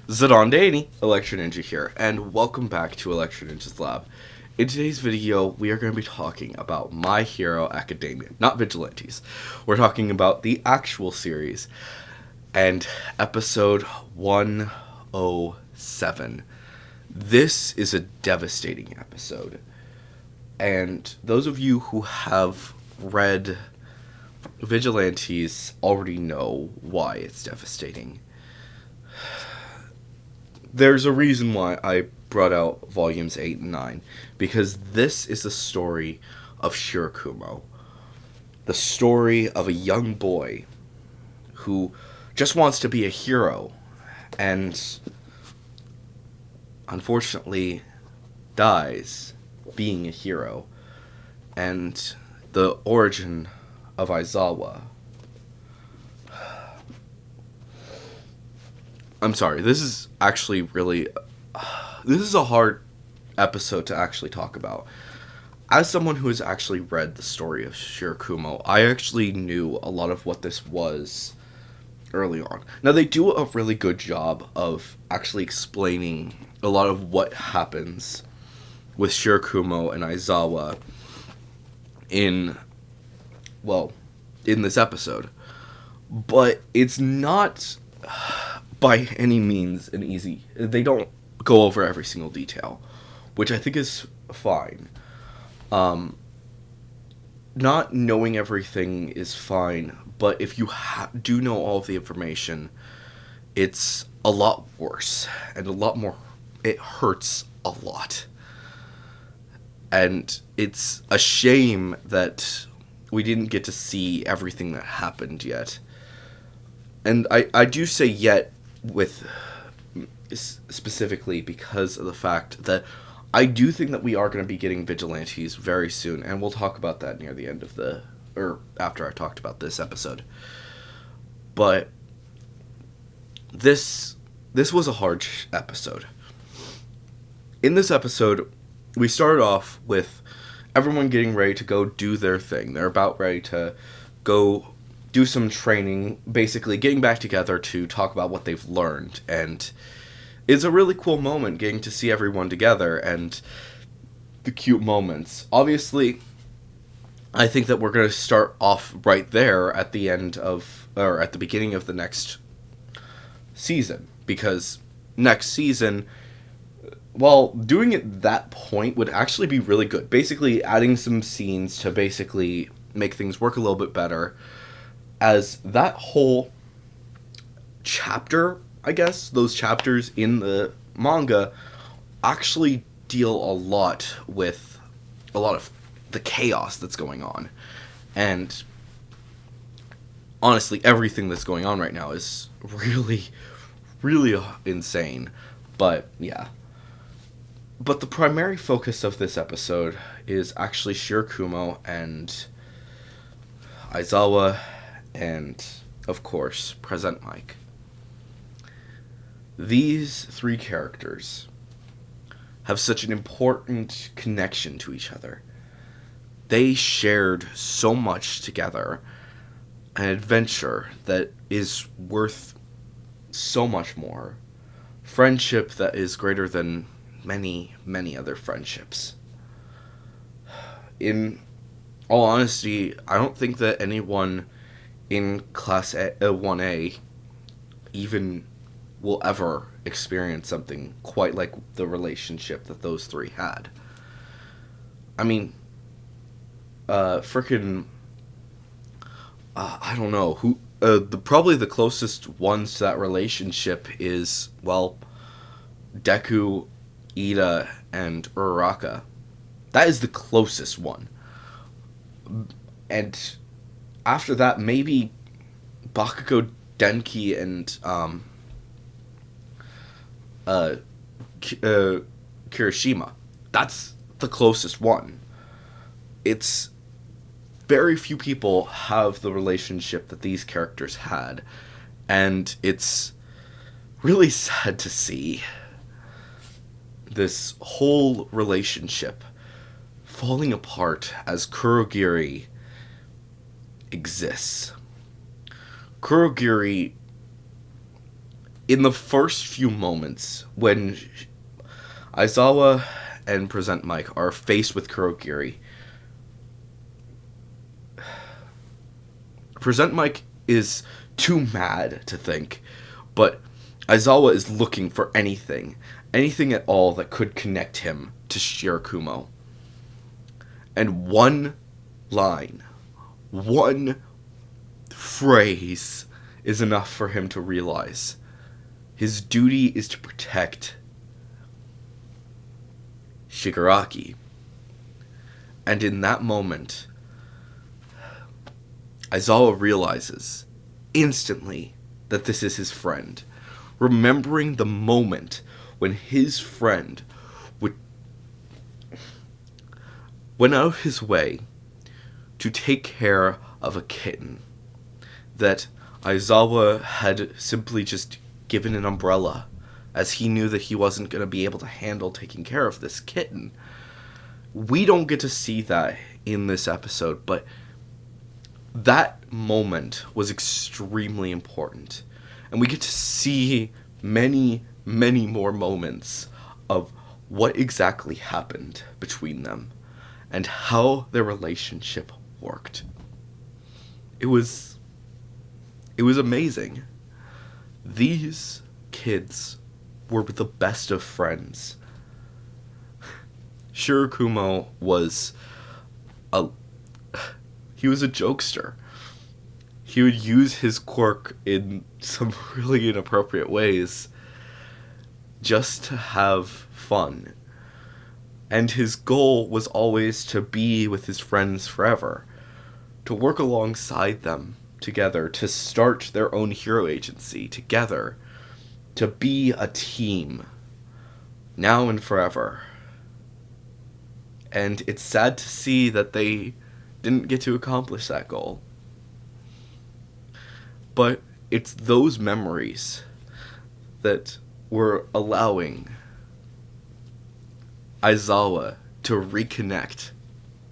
Zidane Daney, Electro Ninja here, and welcome back to Electro Ninja's Lab. In today's video, we are going to be talking about My Hero Academia, not Vigilantes. We're talking about the actual series, and episode 107. This is a devastating episode, and those of you who have read Vigilantes already know why it's devastating. There's a reason why I brought out volumes 8 and 9, because this is the story of Shirakumo. The story of a young boy who just wants to be a hero and unfortunately dies being a hero. And the origin of Aizawa. I'm sorry, this is actually really... this is a hard episode to actually talk about. As someone who has actually read the story of Shirakumo, I actually knew a lot of what this was early on. Now, they do a really good job of actually explaining a lot of what happens with Shirakumo and Aizawa in this episode. But it's not by any means an easy... They don't go over every single detail, which I think is fine. Not knowing everything is fine, but if you do know all of the information, it's a lot worse and a lot more... It hurts a lot. And it's a shame that we didn't get to see everything that happened yet. And I do say yet with specifically because of the fact that I do think that we are going to be getting Vigilantes very soon, and we'll talk about that near the end of after I talked about this episode. But this was a hard episode. In this episode, we started off with everyone getting ready to go do their thing. They're about ready to go do some training, basically getting back together to talk about what they've learned. And it's a really cool moment getting to see everyone together and the cute moments. Obviously, I think that we're going to start off right there at the beginning of the next season, because next season, well, doing it that point would actually be really good. Basically, adding some scenes to basically make things work a little bit better, as that whole chapter, I guess, those chapters in the manga actually deal a lot with a lot of the chaos that's going on. And honestly, everything that's going on right now is really, really insane. But yeah. But the primary focus of this episode is actually Shirakumo and Aizawa and, of course, Present Mic. These three characters have such an important connection to each other. They shared so much together, an adventure that is worth so much more, friendship that is greater than many, many other friendships. In all honesty, I don't think that anyone in Class 1A even will ever experience something quite like the relationship that those three had. I mean, I don't know who. Probably the closest ones to that relationship is, well, Deku, Ida, and Uraraka. That is the closest one. And after that, maybe Bakugo, Denki, and Kirishima. That's the closest one. It's very few people have the relationship that these characters had, and it's really sad to see this whole relationship falling apart as Kurogiri exists. Kurogiri in the first few moments when Aizawa and Present Mike are faced with Kurogiri, Present Mike is too mad to think, but Aizawa is looking for anything at all that could connect him to Shirakumo. And one line, one phrase is enough for him to realize his duty is to protect Shigaraki. And in that moment, Aizawa realizes instantly that this is his friend, remembering the moment when his friend went out of his way to take care of a kitten that Aizawa had simply just given an umbrella, as he knew that he wasn't going to be able to handle taking care of this kitten. We don't get to see that in this episode, but that moment was extremely important. And we get to see many, many more moments of what exactly happened between them and how their relationship worked. It was amazing. These kids were the best of friends. Shirakumo was a jokester. He would use his quirk in some really inappropriate ways just to have fun. And his goal was always to be with his friends forever, to work alongside them together, to start their own hero agency together, to be a team, now and forever. And it's sad to see that they didn't get to accomplish that goal. But it's those memories that were allowing Aizawa to reconnect,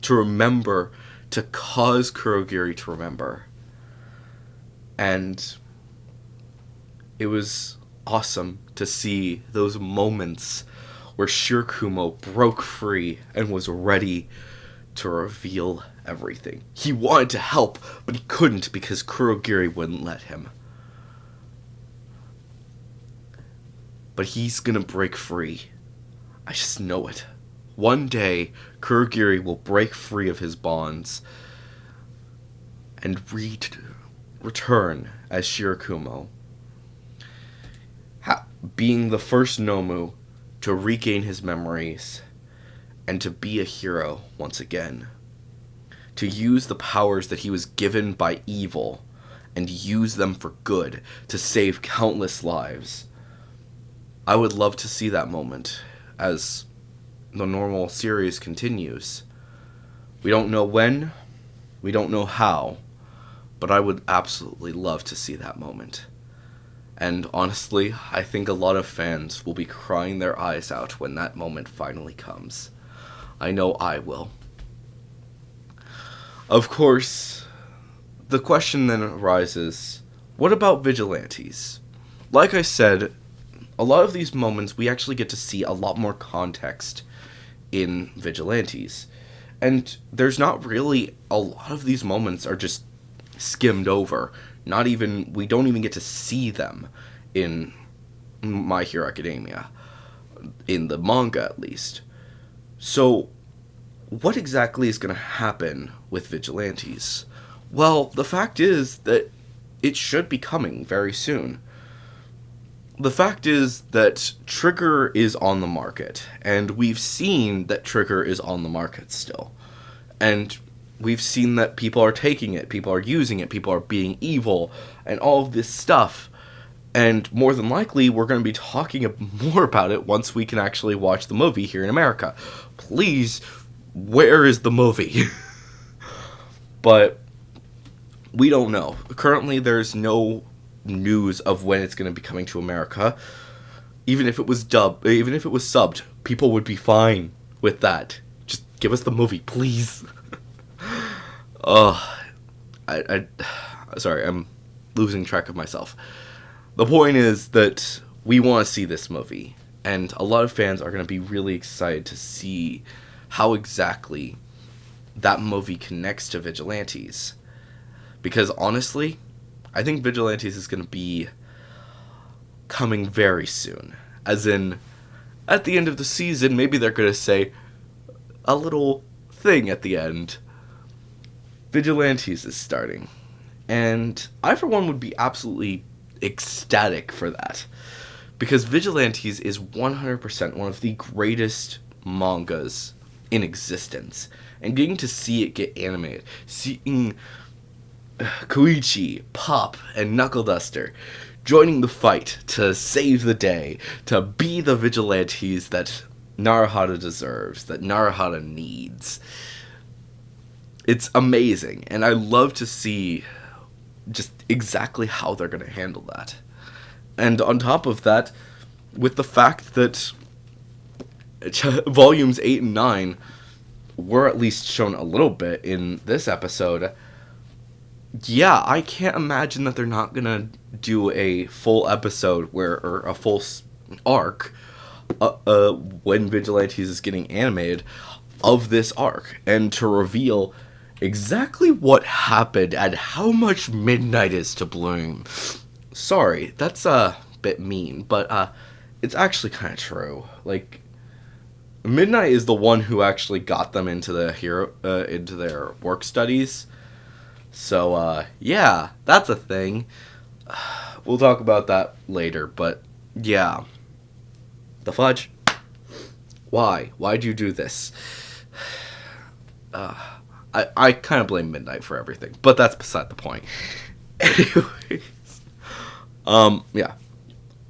to remember, to cause Kurogiri to remember. And it was awesome to see those moments where Shirakumo broke free and was ready to reveal everything. He wanted to help, but he couldn't because Kurogiri wouldn't let him. But he's gonna break free. I just know it. One day, Kurogiri will break free of his bonds and return as Shirakumo, being the first Nomu to regain his memories and to be a hero once again. To use the powers that he was given by evil and use them for good to save countless lives. I would love to see that moment as the normal series continues. We don't know when, we don't know how, but I would absolutely love to see that moment. And honestly, I think a lot of fans will be crying their eyes out when that moment finally comes. I know I will. Of course, the question then arises, what about vigilantes? Like I said, a lot of these moments we actually get to see a lot more context in vigilantes. And there's not really a lot of these moments are just skimmed over. We don't even get to see them in My Hero Academia, in the manga at least. So, what exactly is going to happen with vigilantes? Well, the fact is that it should be coming very soon. The fact is that Trigger is on the market, and we've seen that Trigger is on the market still. And we've seen that people are taking it, people are using it, people are being evil, and all of this stuff. And more than likely, we're going to be talking more about it once we can actually watch the movie here in America. Please, where is the movie? But we don't know. Currently, there's no news of when it's going to be coming to America. Even if it was subbed, people would be fine with that. Just give us the movie, please. Sorry, I'm losing track of myself. The point is that we want to see this movie, and a lot of fans are going to be really excited to see how exactly that movie connects to Vigilantes. Because honestly, I think Vigilantes is going to be coming very soon. As in, at the end of the season, maybe they're going to say a little thing at the end. Vigilantes is starting. And I, for one, would be absolutely ecstatic for that. Because Vigilantes is 100% one of the greatest mangas in existence. And getting to see it get animated, seeing Koichi, Pop, and Knuckle Duster joining the fight to save the day, to be the vigilantes that Naruhara deserves, that Naruhara needs. It's amazing, and I love to see just exactly how they're going to handle that. And on top of that, with the fact that volumes 8 and 9 were at least shown a little bit in this episode, yeah, I can't imagine that they're not going to do a full episode or a full arc when Vigilantes is getting animated of this arc, and to reveal exactly what happened and how much Midnight is to blame. Sorry, that's a bit mean, but it's actually kind of true. Like, Midnight is the one who actually got them into into their work studies. So, yeah, that's a thing. We'll talk about that later, but yeah. The fudge? Why? Why'd you do this? I kind of blame Midnight for everything, but that's beside the point. Anyways. Yeah.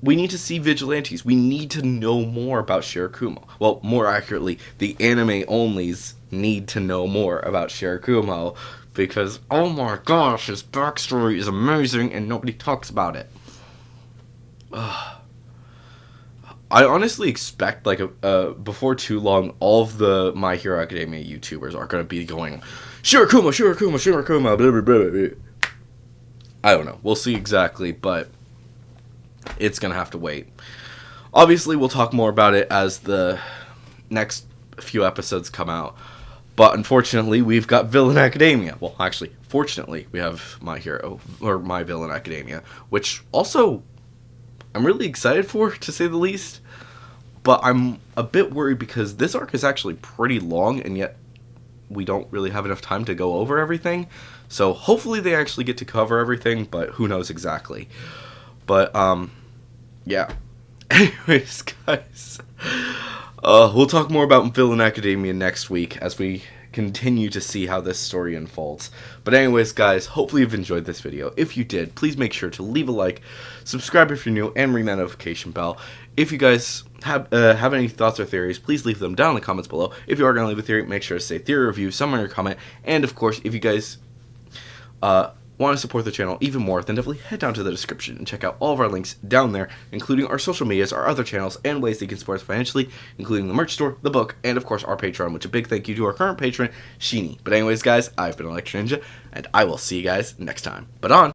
We need to see Vigilantes. We need to know more about Shirakumo. Well, more accurately, the anime-onlys need to know more about Shirakumo, because, oh my gosh, his backstory is amazing and nobody talks about it. I honestly expect, like, before too long, all of the My Hero Academia YouTubers are going to be going, Shirakumo, Shirakumo, Shirakumo, blah, blah, blah, blah. I don't know. We'll see exactly, but it's going to have to wait. Obviously, we'll talk more about it as the next few episodes come out. But unfortunately, we've got Villain Academia. Well, actually, fortunately, we have My Villain Academia, which also I'm really excited for, to say the least. But I'm a bit worried because this arc is actually pretty long, and yet we don't really have enough time to go over everything. So hopefully they actually get to cover everything, but who knows exactly. But, yeah. Anyways, guys, we'll talk more about Villain Academia next week as we continue to see how this story unfolds. But anyways, guys, hopefully you've enjoyed this video. If you did, please make sure to leave a like, subscribe if you're new, and ring that notification bell. If you guys have any thoughts or theories, please leave them down in the comments below. If you are going to leave a theory, make sure to say theory review somewhere in your comment. And of course, if you guys want to support the channel even more, then definitely head down to the description and check out all of our links down there, including our social medias, our other channels, and ways that you can support us financially, including the merch store, the book, and of course our Patreon, which a big thank you to our current patron, Sheeny. But anyways, guys, I've been Electro Ninja, and I will see you guys next time. But on!